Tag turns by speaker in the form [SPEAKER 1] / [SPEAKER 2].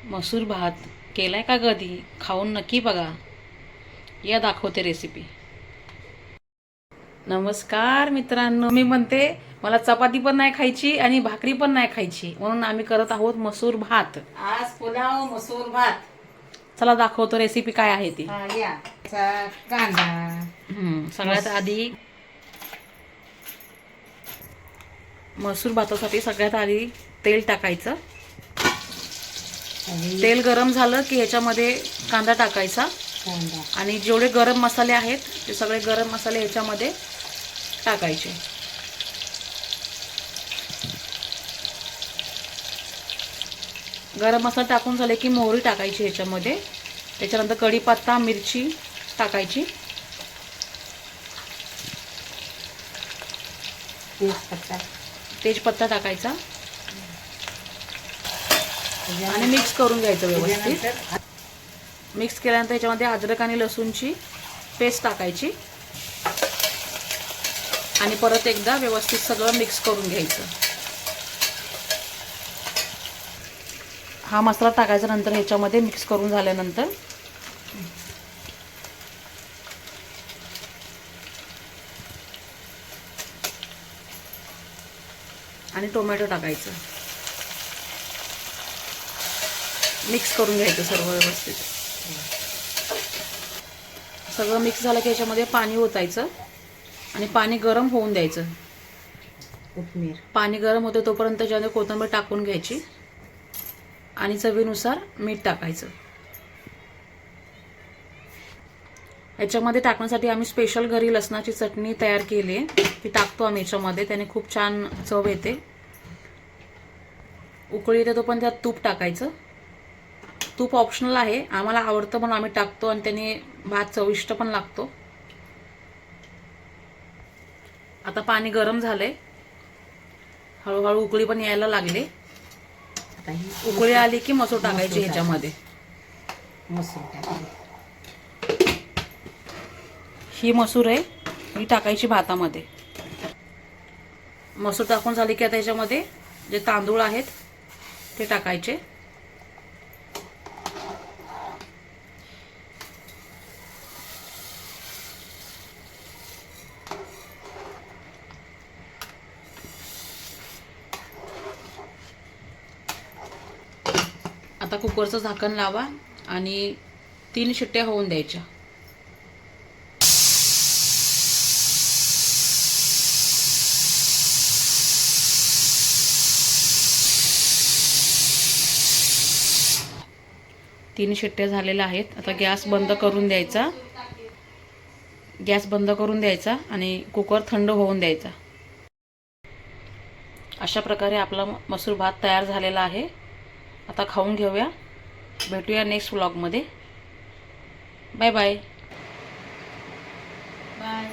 [SPEAKER 1] मसूर भात केलाय का कधी? खाऊन नक्की बघा. या दाखवते रेसिपी. नमस्कार मित्रांनो, मी म्हणते मला चपाती पण नाही खायची आणि भाकरी पण नाही खायची, म्हणून आम्ही करत आहोत मसूर भात.
[SPEAKER 2] आज पुलाव मसूर भात.
[SPEAKER 1] चला दाखवतो रेसिपी काय आहे ती.
[SPEAKER 2] कांदा
[SPEAKER 1] सगळ्यात आधी मसूर भातासाठी सगळ्यात आधी तेल टाकायचं. तेल गरम झालं की ह्याच्यामध्ये कांदा टाकायचा आणि जेवढे गरम मसाले आहेत ते सगळे गरम मसाले ह्याच्यामध्ये टाकायचे. गरम मसाला टाकून झाले की मोहरी टाकायची ह्याच्यामध्ये. त्याच्यानंतर कढीपत्ता, मिरची टाकायची. तेजपत्ता टाकायचा आणि मिक्स करून घ्यायचं व्यवस्थित. मिक्स केल्यानंतर ह्याच्यामध्ये अद्रक आणि लसूणची पेस्ट टाकायची आणि परत एकदा व्यवस्थित सगळं मिक्स करून घ्यायचं. हा मसाला टाकायचा नंतर ह्याच्यामध्ये मिक्स करून झाल्यानंतर आणि टोमॅटो टाकायचं. मिक्स करून घ्यायचं सर्व व्यवस्थित. सगळं मिक्स झालं की ह्याच्यामध्ये पाणी ओतायचं आणि पाणी गरम होऊन द्यायचं. पाणी गरम होते तोपर्यंत त्याच्यामध्ये कोथिंबीर टाकून घ्यायची आणि चवीनुसार मीठ टाकायचं. याच्यामध्ये टाकण्यासाठी आम्ही स्पेशल घरी लसणाची चटणी तयार केली आहे, ती टाकतो आम्ही याच्यामध्ये. त्याने खूप छान चव येते. उकळी येते तोपर्यंत त्यात तूप टाकायचं. तूप ऑप्शनल आहे, आम्हाला आवडतं म्हणून आम्ही टाकतो आणि त्याने भात चविष्ट पण लागतो. आता पाणी गरम झालंय, हळूहळू उकळी पण यायला लागली. उकळी आली की मसूर टाकायची ह्याच्यामध्ये. ही मसूर आहे, ही टाकायची भातामध्ये. मसूर टाकून झाली की आता ह्याच्यामध्ये जे तांदूळ आहेत ते टाकायचे. आता कुकरचं झाकण लावा आणि 3 शिट्ट्या होऊन द्यायच्या. तीन शिट्ट्या झालेल्या आहेत. आता गॅस बंद करून द्यायचा. गॅस बंद करून द्यायचा आणि कुकर थंड होऊन द्यायचा. अशा प्रकारे आपला मसूर भात तयार झालेला आहे. आता खाऊन घेऊया. भेटूया नेक्स्ट व्लॉगमध्ये. Bye bye.
[SPEAKER 2] बाय.